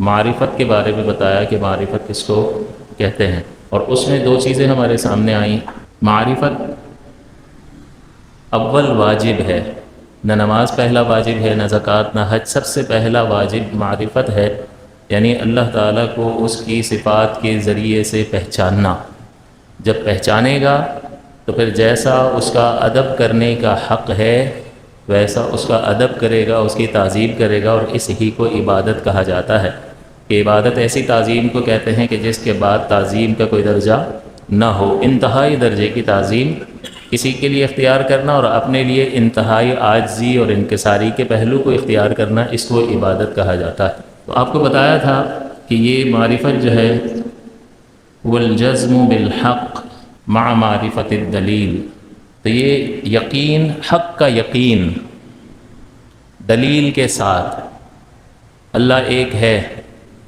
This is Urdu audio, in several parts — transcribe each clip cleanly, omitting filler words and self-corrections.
معرفت کے بارے میں بتایا کہ معرفت کس کو کہتے ہیں، اور اس میں دو چیزیں ہمارے سامنے آئیں۔ معرفت اول واجب ہے، نہ نماز پہلا واجب ہے، نہ زکوٰۃ، نہ حج، سب سے پہلا واجب معرفت ہے، یعنی اللہ تعالیٰ کو اس کی صفات کے ذریعے سے پہچاننا۔ جب پہچانے گا تو پھر جیسا اس کا ادب کرنے کا حق ہے ویسا اس کا ادب کرے گا، اس کی تعظیم کرے گا، اور اس ہی کو عبادت کہا جاتا ہے کہ عبادت ایسی تعظیم کو کہتے ہیں کہ جس کے بعد تعظیم کا کوئی درجہ نہ ہو۔ انتہائی درجے کی تعظیم کسی کے لیے اختیار کرنا اور اپنے لیے انتہائی عاجزی اور انکساری کے پہلو کو اختیار کرنا، اس کو عبادت کہا جاتا ہے۔ تو آپ کو بتایا تھا کہ یہ معرفت جو ہے والجزم بالحق مع معرفت الدلیل، تو یہ یقین، حق کا یقین دلیل کے ساتھ، اللہ ایک ہے،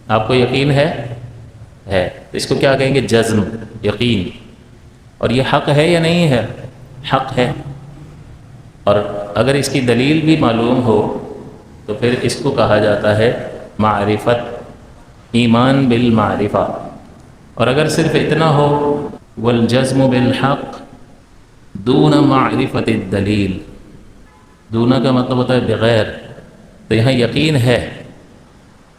آپ کو یقین ہے تو اس کو کیا کہیں گے؟ جزم، یقین۔ اور یہ حق ہے یا نہیں ہے؟ حق ہے۔ اور اگر اس کی دلیل بھی معلوم ہو تو پھر اس کو کہا جاتا ہے معرفت، ایمان بالمعرفہ۔ اور اگر صرف اتنا ہو والجزم بالحق دون معرفت الدلیل، دون کا مطلب ہوتا ہے بغیر، تو یہاں یقین ہے،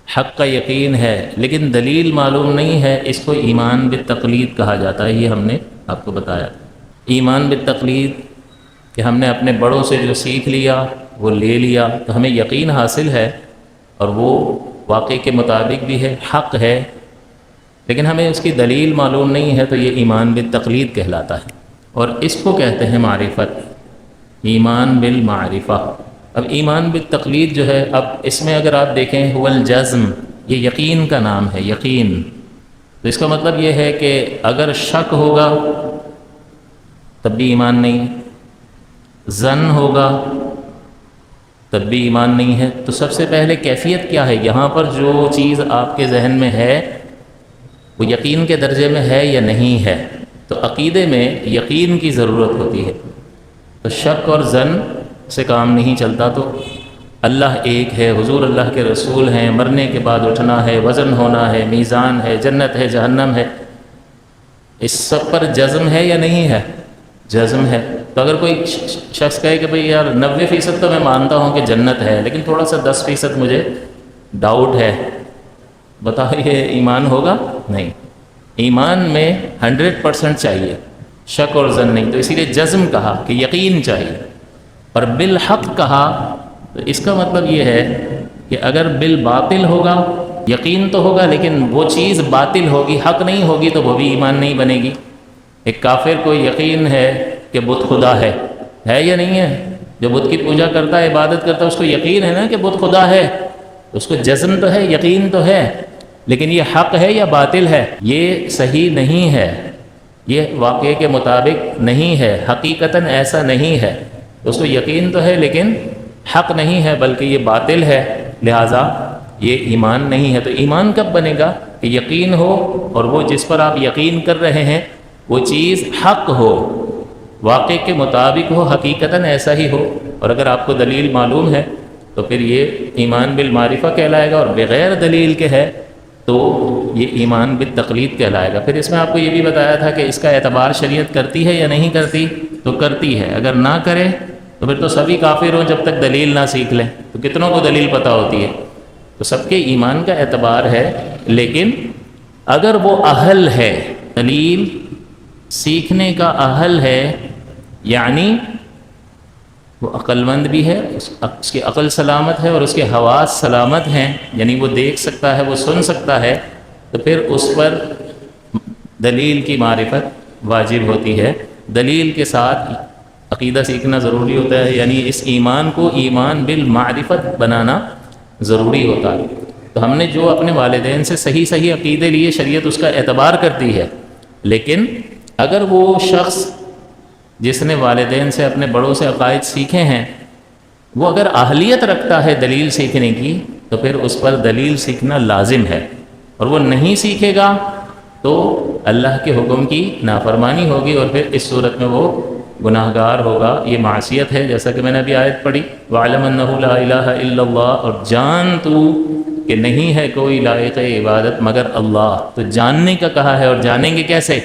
حق کا یقین ہے، لیکن دلیل معلوم نہیں ہے، اس کو ایمان بالتقلید کہا جاتا ہے۔ یہ ہم نے آپ کو بتایا، ایمان بالتقلید کہ ہم نے اپنے بڑوں سے جو سیکھ لیا وہ لے لیا، تو ہمیں یقین حاصل ہے اور وہ واقعے کے مطابق بھی ہے، حق ہے، لیکن ہمیں اس کی دلیل معلوم نہیں ہے، تو یہ ایمان بالتقلید کہلاتا ہے، اور اس کو کہتے ہیں معرفت، ایمان بالمعرفہ۔ اب ایمان بالتقلید جو ہے، اب اس میں اگر آپ دیکھیں هو الجزم، یہ یقین کا نام ہے، یقین۔ تو اس کا مطلب یہ ہے کہ اگر شک ہوگا تب بھی ایمان نہیں ہے، ظن ہوگا تب بھی ایمان نہیں ہے۔ تو سب سے پہلے کیفیت کیا ہے؟ یہاں پر جو چیز آپ کے ذہن میں ہے وہ یقین کے درجے میں ہے یا نہیں ہے؟ تو عقیدے میں یقین کی ضرورت ہوتی ہے، تو شک اور ظن سے کام نہیں چلتا۔ تو اللہ ایک ہے، حضور اللہ کے رسول ہیں، مرنے کے بعد اٹھنا ہے، وزن ہونا ہے، میزان ہے، جنت ہے، جہنم ہے، اس سب پر جزم ہے یا نہیں ہے؟ جزم ہے۔ تو اگر کوئی شخص کہے کہ بھئی یار 90% تو میں مانتا ہوں کہ جنت ہے، لیکن تھوڑا سا 10% مجھے ڈاؤٹ ہے، بتاؤ یہ ایمان ہوگا؟ نہیں، ایمان میں 100% چاہیے، شک اور ظن نہیں۔ تو اسی لیے جزم کہا کہ یقین چاہیے، اور بالحق کہا تو اس کا مطلب یہ ہے کہ اگر بالباطل ہوگا، یقین تو ہوگا لیکن وہ چیز باطل ہوگی، حق نہیں ہوگی، تو وہ بھی ایمان نہیں بنے گی۔ ایک کافر کو یقین ہے کہ بت خدا ہے یا نہیں ہے؟ جو بت کی پوجا کرتا ہے، عبادت کرتا ہے، اس کو یقین ہے نا کہ بت خدا ہے، اس کو جزم تو ہے، یقین تو ہے، لیکن یہ حق ہے یا باطل ہے؟ یہ صحیح نہیں ہے، یہ واقعے کے مطابق نہیں ہے، حقیقتاً ایسا نہیں ہے۔ اس کو یقین تو ہے لیکن حق نہیں ہے، بلکہ یہ باطل ہے، لہٰذا یہ ایمان نہیں ہے۔ تو ایمان کب بنے گا؟ کہ یقین ہو، اور وہ جس پر آپ یقین کر رہے ہیں وہ چیز حق ہو، واقعے کے مطابق ہو، حقیقتاً ایسا ہی ہو۔ اور اگر آپ کو دلیل معلوم ہے تو پھر یہ ایمان بالمعرفہ کہلائے گا، اور بغیر دلیل کے ہے تو یہ ایمان بالتقلید کہلائے گا۔ پھر اس میں آپ کو یہ بھی بتایا تھا کہ اس کا اعتبار شریعت کرتی ہے یا نہیں کرتی؟ تو کرتی ہے۔ اگر نہ کرے تو پھر تو سبھی کافر ہوں جب تک دلیل نہ سیکھ لیں، تو کتنوں کو دلیل پتہ ہوتی ہے؟ تو سب کے ایمان کا اعتبار ہے، لیکن اگر وہ اہل ہے، دلیل سیکھنے کا اہل ہے، یعنی وہ عقل مند بھی ہے، اس کی عقل سلامت ہے اور اس کے حواس سلامت ہیں، یعنی وہ دیکھ سکتا ہے، وہ سن سکتا ہے، تو پھر اس پر دلیل کی معرفت واجب ہوتی ہے۔ دلیل کے ساتھ عقیدہ سیکھنا ضروری ہوتا ہے، یعنی اس ایمان کو ایمان بالمعرفت بنانا ضروری ہوتا ہے۔ تو ہم نے جو اپنے والدین سے صحیح عقیدے لیے، شریعت اس کا اعتبار کرتی ہے، لیکن اگر وہ شخص جس نے والدین سے، اپنے بڑوں سے عقائد سیکھے ہیں، وہ اگر اہلیت رکھتا ہے دلیل سیکھنے کی، تو پھر اس پر دلیل سیکھنا لازم ہے، اور وہ نہیں سیکھے گا تو اللہ کے حکم کی نافرمانی ہوگی، اور پھر اس صورت میں وہ گناہگار ہوگا، یہ معصیت ہے، جیسا کہ میں نے ابھی آیت پڑھی وَعْلَمْ أَنَّهُ لَا إِلَٰهَ إِلَّا اللَّهُ، اور جان تو کہ نہیں ہے کوئی لائق عبادت مگر اللہ، تو جاننے کا کہا ہے، اور جانیں گے کیسے؟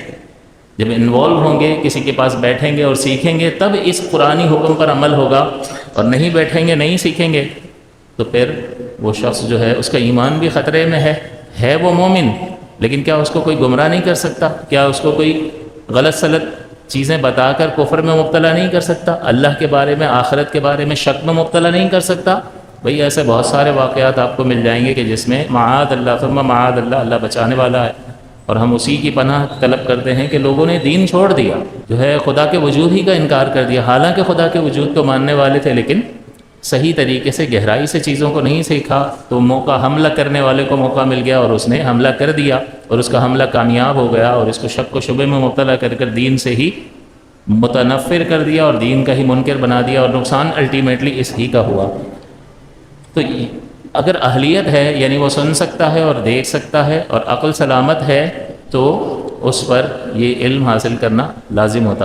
جب انوالو ہوں گے، کسی کے پاس بیٹھیں گے اور سیکھیں گے، تب اس قرآنی حکم پر عمل ہوگا، اور نہیں بیٹھیں گے، نہیں سیکھیں گے، تو پھر وہ شخص جو ہے اس کا ایمان بھی خطرے میں ہے وہ مومن، لیکن کیا اس کو کوئی گمراہ نہیں کر سکتا؟ کیا اس کو کوئی غلط سلط چیزیں بتا کر کفر میں مبتلا نہیں کر سکتا؟ اللہ کے بارے میں، آخرت کے بارے میں شک میں مبتلا نہیں کر سکتا؟ بھئی ایسے بہت سارے واقعات آپ کو مل جائیں گے کہ جس میں معاذ اللہ، فرما معاذ اللہ، اللہ بچانے والا ہے، اور ہم اسی کی پناہ طلب کرتے ہیں کہ لوگوں نے دین چھوڑ دیا، جو ہے خدا کے وجود ہی کا انکار کر دیا، حالانکہ خدا کے وجود کو ماننے والے تھے، لیکن صحیح طریقے سے گہرائی سے چیزوں کو نہیں سیکھا، تو موقع حملہ کرنے والے کو موقع مل گیا اور اس نے حملہ کر دیا، اور اس کا حملہ کامیاب ہو گیا، اور اس کو شک و شبے میں مبتلا کر کر دین سے ہی متنفر کر دیا اور دین کا ہی منکر بنا دیا، اور نقصان الٹیمیٹلی اس ہی کا ہوا۔ تو اگر اہلیت ہے، یعنی وہ سن سکتا ہے اور دیکھ سکتا ہے اور عقل سلامت ہے، تو اس پر یہ علم حاصل کرنا لازم ہوتا ہے۔